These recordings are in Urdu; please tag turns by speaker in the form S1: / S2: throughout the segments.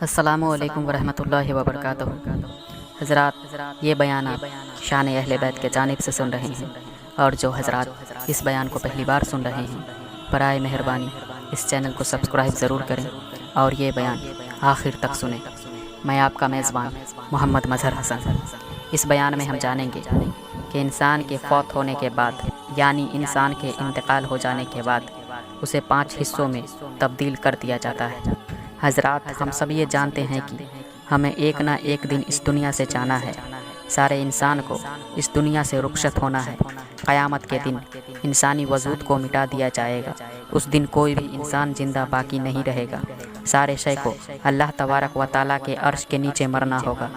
S1: السلام علیکم ورحمۃ اللہ وبرکاتہ۔ حضرات، یہ بیان آپ شان اہل بیت کے جانب سے سن رہے ہیں، اور جو حضرات اس بیان کو پہلی بار سن رہے ہیں، برائے مہربانی اس چینل کو سبسکرائب ضرور کریں اور یہ بیان آخر تک سنیں۔ میں آپ کا میزبان محمد مظہر حسن۔ اس بیان میں ہم جانیں گے کہ انسان کے فوت ہونے کے بعد، یعنی انسان کے انتقال ہو جانے کے بعد، اسے 5 حصوں میں تبدیل کر دیا جاتا ہے۔ حضرات، ہم سب یہ جانتے ہیں کہ ہمیں ایک نہ ایک دن اس دنیا سے جانا ہے۔ سارے انسان کو اس دنیا سے رخصت ہونا ہے۔ قیامت کے دن انسانی وجود کو مٹا دیا جائے گا۔ اس دن کوئی بھی انسان زندہ باقی نہیں رہے گا۔ سارے شے کو اللہ تبارک و تعالیٰ کے عرش کے نیچے مرنا ہوگا،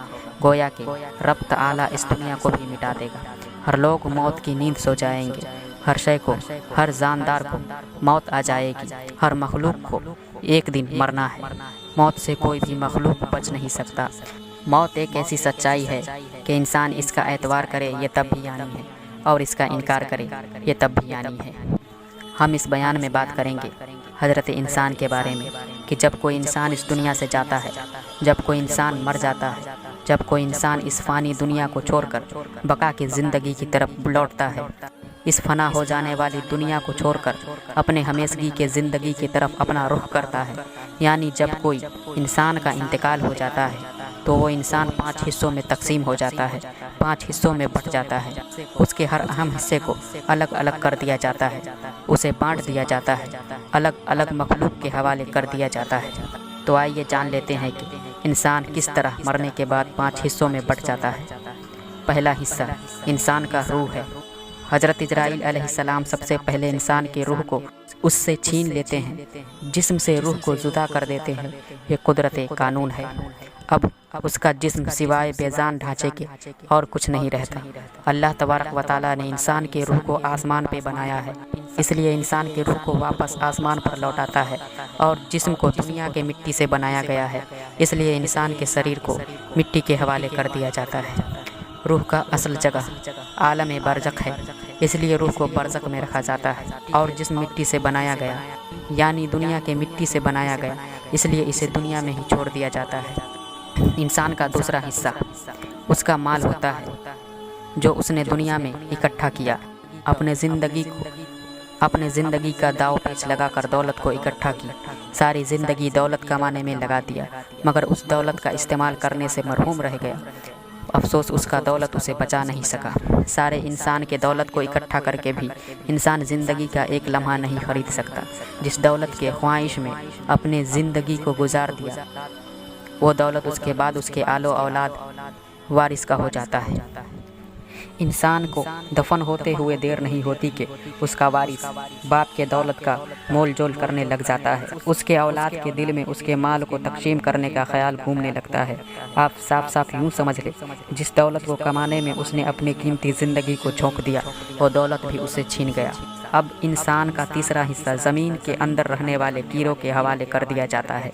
S1: گویا کہ رب تعالیٰ اس دنیا کو بھی مٹا دے گا۔ ہر لوگ موت کی نیند سو جائیں گے۔ ہر شے کو، ہر جاندار کو موت آ جائے گی۔ ہر مخلوق کو ایک دن مرنا ہے۔ موت سے کوئی بھی مخلوق بچ نہیں سکتا۔ موت ایک ایسی سچائی ہے کہ انسان اس کا اعتبار کرے یہ تب بھی یعنی ہے، اور اس کا انکار کرے یہ تب بھی یعنی ہے۔ ہم اس بیان میں بات کریں گے حضرت انسان کے بارے میں، کہ جب کوئی انسان اس دنیا سے جاتا ہے، جب کوئی انسان مر جاتا ہے، جب کوئی انسان اس فانی دنیا کو چھوڑ کر بقا کی زندگی کی طرف لوٹتا ہے، اس فنا ہو جانے والی دنیا کو چھوڑ کر اپنے ہمیشگی کے زندگی کی طرف اپنا رخ کرتا ہے، یعنی جب کوئی انسان کا انتقال ہو جاتا ہے تو وہ انسان 5 حصوں میں تقسیم ہو جاتا ہے، 5 حصوں میں بٹ جاتا ہے۔ اس کے ہر اہم حصے کو الگ الگ کر دیا جاتا ہے، اسے بانٹ دیا جاتا ہے، الگ الگ مخلوق کے حوالے کر دیا جاتا ہے۔ تو آئیے جان لیتے ہیں کہ انسان کس طرح مرنے کے بعد 5 حصوں میں بٹ جاتا ہے۔ پہلا حصہ انسان کا روح ہے۔ حضرت اسرائیل علیہ السلام سب سے پہلے انسان کے روح کو اس سے چھین لیتے ہیں، جسم سے روح کو جدا کر دیتے ہیں۔ یہ قدرت قانون ہے۔ اب اس کا جسم سوائے بے جان ڈھانچے کے اور کچھ نہیں رہتا۔ اللہ تبارک و تعالیٰ نے انسان کے روح کو آسمان پہ بنایا ہے، اس لیے انسان کے روح کو واپس آسمان پر لوٹاتا ہے، اور جسم کو دنیا کے مٹی سے بنایا گیا ہے، اس لیے انسان کے شریر کو مٹی کے حوالے کر دیا جاتا ہے۔ روح کا اصل جگہ عالم برزخ ہے، اس لیے روح کو برزخ میں رکھا جاتا ہے، اور جسم مٹی سے بنایا گیا، یعنی دنیا کے مٹی سے بنایا گیا، اس لیے اسے دنیا میں ہی چھوڑ دیا جاتا ہے۔ انسان کا دوسرا حصہ اس کا مال ہوتا ہے، جو اس نے دنیا میں اکٹھا کیا۔ اپنے زندگی کا داؤ پیچ لگا کر دولت کو اکٹھا کی، ساری زندگی دولت کمانے میں لگا دیا، مگر اس دولت کا استعمال کرنے سے محروم رہ گیا۔ افسوس، اس کا دولت اسے بچا نہیں سکا۔ سارے انسان کے دولت کو اکٹھا کر کے بھی انسان زندگی کا ایک لمحہ نہیں خرید سکتا۔ جس دولت کے خواہش میں اپنے زندگی کو گزار دیا، وہ دولت اس کے بعد اس کے آل و اولاد وارث کا ہو جاتا ہے۔ انسان کو دفن ہوتے ہوئے دیر نہیں ہوتی کہ اس کا وارث باپ کے دولت کا مول جول کرنے لگ جاتا ہے۔ اس کے اولاد کے دل میں اس کے مال کو تقسیم کرنے کا خیال گھومنے لگتا ہے۔ آپ صاف صاف یوں سمجھ لیں، جس دولت کو کمانے میں اس نے اپنی قیمتی زندگی کو جھونک دیا، وہ دولت بھی اسے چھین گیا۔ اب انسان کا تیسرا حصہ زمین کے اندر رہنے والے کیڑوں کے حوالے کر دیا جاتا ہے۔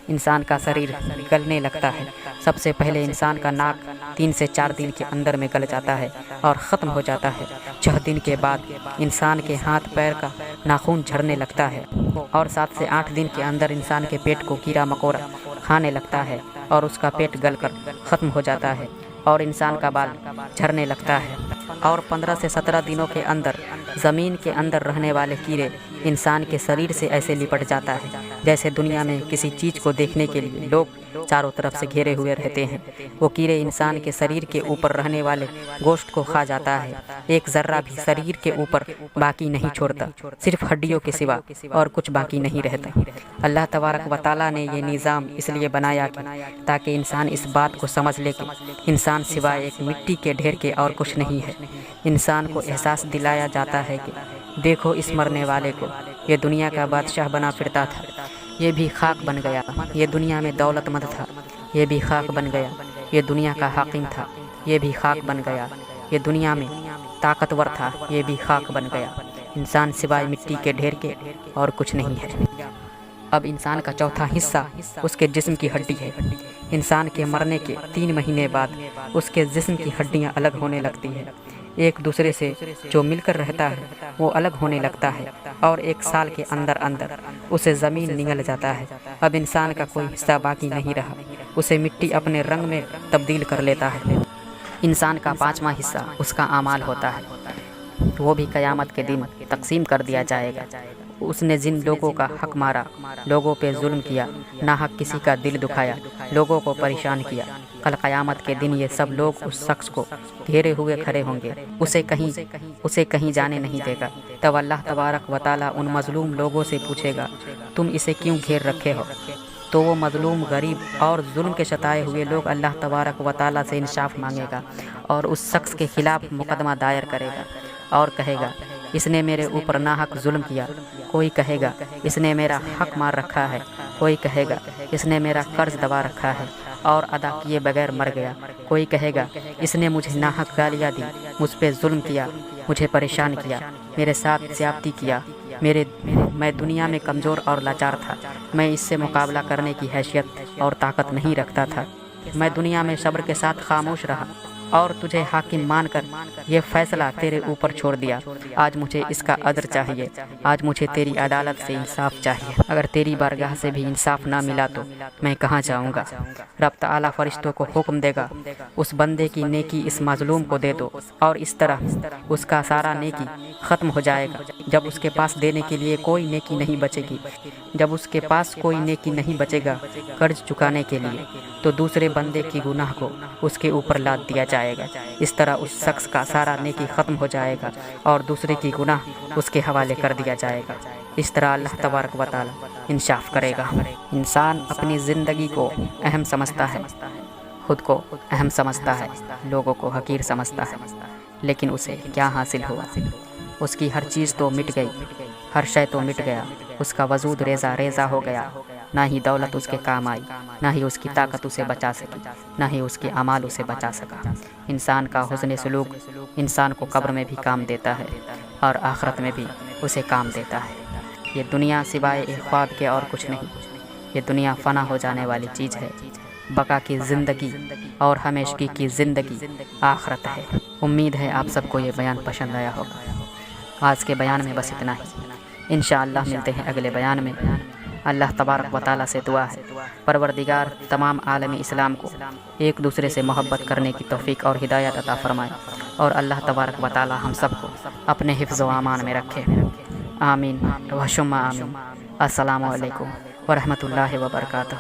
S1: انسان کا شریر گلنے لگتا ہے۔ سب سے پہلے انسان کا ناک 3 سے 4 دن کے اندر میں گل جاتا ہے اور ختم ہو جاتا ہے۔ 6 دن کے بعد انسان کے ہاتھ پیر کا ناخن جھڑنے لگتا ہے، اور 7 سے 8 دن کے اندر انسان کے پیٹ کو کیڑا مکوڑا کھانے لگتا ہے، اور اس کا پیٹ گل کر ختم ہو جاتا ہے، اور انسان کا بال جھڑنے لگتا ہے، اور 15 سے 17 دنوں کے اندر زمین کے اندر رہنے والے کیڑے انسان کے شریر سے ایسے لپٹ جاتا ہے جیسے دنیا میں کسی چیز کو دیکھنے کے لیے لوگ چاروں طرف سے گھیرے ہوئے رہتے ہیں۔ وہ کیڑے انسان کے شریر کے اوپر رہنے والے گوشت کو کھا جاتا ہے، ایک ذرہ بھی شریر کے اوپر باقی نہیں چھوڑتا، صرف ہڈیوں کے سوا اور کچھ باقی نہیں رہتا۔ اللہ تبارک و تعالیٰ نے یہ نظام اس لیے بنایا کہ تاکہ انسان اس بات کو سمجھ لے کہ انسان سوائے ایک مٹی کے ڈھیر کے اور کچھ نہیں ہے۔ انسان کو احساس دلایا جاتا ہے کہ دیکھو اس مرنے والے کو، یہ دنیا کا بادشاہ بنا پھرتا تھا، یہ بھی خاک بن گیا۔ یہ دنیا میں دولت مند تھا، یہ بھی خاک بن گیا۔ یہ دنیا کا حاکم تھا، یہ بھی خاک بن گیا۔ یہ دنیا میں طاقتور تھا، یہ بھی خاک بن گیا۔ انسان سوائے مٹی کے ڈھیر کے اور کچھ نہیں ہے۔ اب انسان کا چوتھا حصہ اس کے جسم کی ہڈی ہے۔ انسان کے مرنے کے 3 مہینے بعد اس کے جسم کی ہڈیاں الگ ہونے لگتی ہیں۔ ایک دوسرے سے جو مل کر رہتا ہے وہ الگ ہونے لگتا ہے، اور 1 سال کے اندر اندر اسے زمین نگل جاتا ہے۔ اب انسان کا کوئی حصہ باقی نہیں رہا، اسے مٹی اپنے رنگ میں تبدیل کر لیتا ہے۔ انسان کا 5واں حصہ اس کا اعمال ہوتا ہے، وہ بھی قیامت کے دن تقسیم کر دیا جائے گا۔ اس نے جن لوگوں کا حق مارا، لوگوں پہ ظلم کیا، ناحق کسی کا دل دکھایا، لوگوں کو پریشان کیا، کل قیامت کے دن یہ سب لوگ اس شخص کو گھیرے ہوئے کھڑے ہوں گے، اسے کہیں جانے نہیں دے گا۔ تب اللہ تبارک و تعالیٰ ان مظلوم لوگوں سے پوچھے گا، تم اسے کیوں گھیر رکھے ہو؟ تو وہ مظلوم، غریب اور ظلم کے ستائے ہوئے لوگ اللہ تبارک و تعالیٰ سے انصاف مانگے گا اور اس شخص کے خلاف مقدمہ دائر کرے گا اور کہے گا، اس نے میرے اوپر ناحق ظلم کیا۔ کوئی کہے گا، اس نے میرا حق مار رکھا ہے۔ کوئی کہے گا، اس نے میرا قرض دبا رکھا ہے اور ادا کیے بغیر مر گیا۔ کوئی کہے گا، اس نے مجھے ناحق گالیاں دی، مجھ پہ ظلم کیا، مجھے پریشان کیا، میرے ساتھ زیادتی کیا۔ میں دنیا میں کمزور اور لاچار تھا، میں اس سے مقابلہ کرنے کی حیثیت اور طاقت نہیں رکھتا تھا۔ میں دنیا میں صبر کے ساتھ خاموش رہا اور تجھے حاکم مان کر یہ فیصلہ تیرے اوپر چھوڑ دیا۔ آج مجھے اس کا عدل چاہیے، آج مجھے تیری عدالت سے انصاف چاہیے۔ اگر تیری بارگاہ سے بھی انصاف نہ ملا تو میں کہاں جاؤں گا؟ رب تعالیٰ فرشتوں کو حکم دے گا، اس بندے کی نیکی اس مظلوم کو دے دو، اور اس طرح اس کا سارا نیکی ختم ہو جائے گا۔ جب اس کے پاس دینے کے لیے کوئی نیکی نہیں بچے گی، جب اس کے پاس کوئی نیکی نہیں بچے گا قرض چکانے کے لیے، تو دوسرے بندے کی گناہ کو اس کے اوپر لاد دیا جائے گا۔ اس طرح اس شخص کا سارا نیکی ختم ہو جائے گا اور دوسرے کی گناہ اس کے حوالے کر دیا جائے گا۔ اس طرح اللہ تبارک و تعالی انصاف کرے گا۔ انسان اپنی زندگی کو اہم سمجھتا ہے، خود کو اہم سمجھتا ہے، لوگوں کو حقیر سمجھتا ہے، لیکن اسے کیا حاصل ہوا؟ اس کی ہر چیز تو مٹ گئی، ہر شے تو مٹ گیا، اس کا وجود ریزہ ریزہ ہو گیا۔ نہ ہی دولت اس کے کام آئی، نہ ہی اس کی طاقت اسے بچا سکی، نہ ہی اس کے اعمال اسے بچا سکا۔ انسان کا حسن سلوک انسان کو قبر میں بھی کام دیتا ہے اور آخرت میں بھی اسے کام دیتا ہے۔ یہ دنیا سوائے ایک خواب کے اور کچھ نہیں، یہ دنیا فنا ہو جانے والی چیز ہے۔ بقا کی زندگی اور ہمیشگی کی زندگی آخرت ہے۔ امید ہے آپ سب کو یہ بیان پسند آیا ہوگا۔ آج کے بیان میں بس اتنا ہی، انشاءاللہ ملتے ہیں اگلے بیان میں۔ اللہ تبارک و تعالیٰ سے دعا ہے، پروردگار تمام عالم اسلام کو ایک دوسرے سے محبت کرنے کی توفیق اور ہدایت عطا فرمائے، اور اللہ تبارک و تعالیٰ ہم سب کو اپنے حفظ و امان میں رکھے۔ آمین و شما آمین۔ السلام علیکم ورحمۃ اللہ وبرکاتہ۔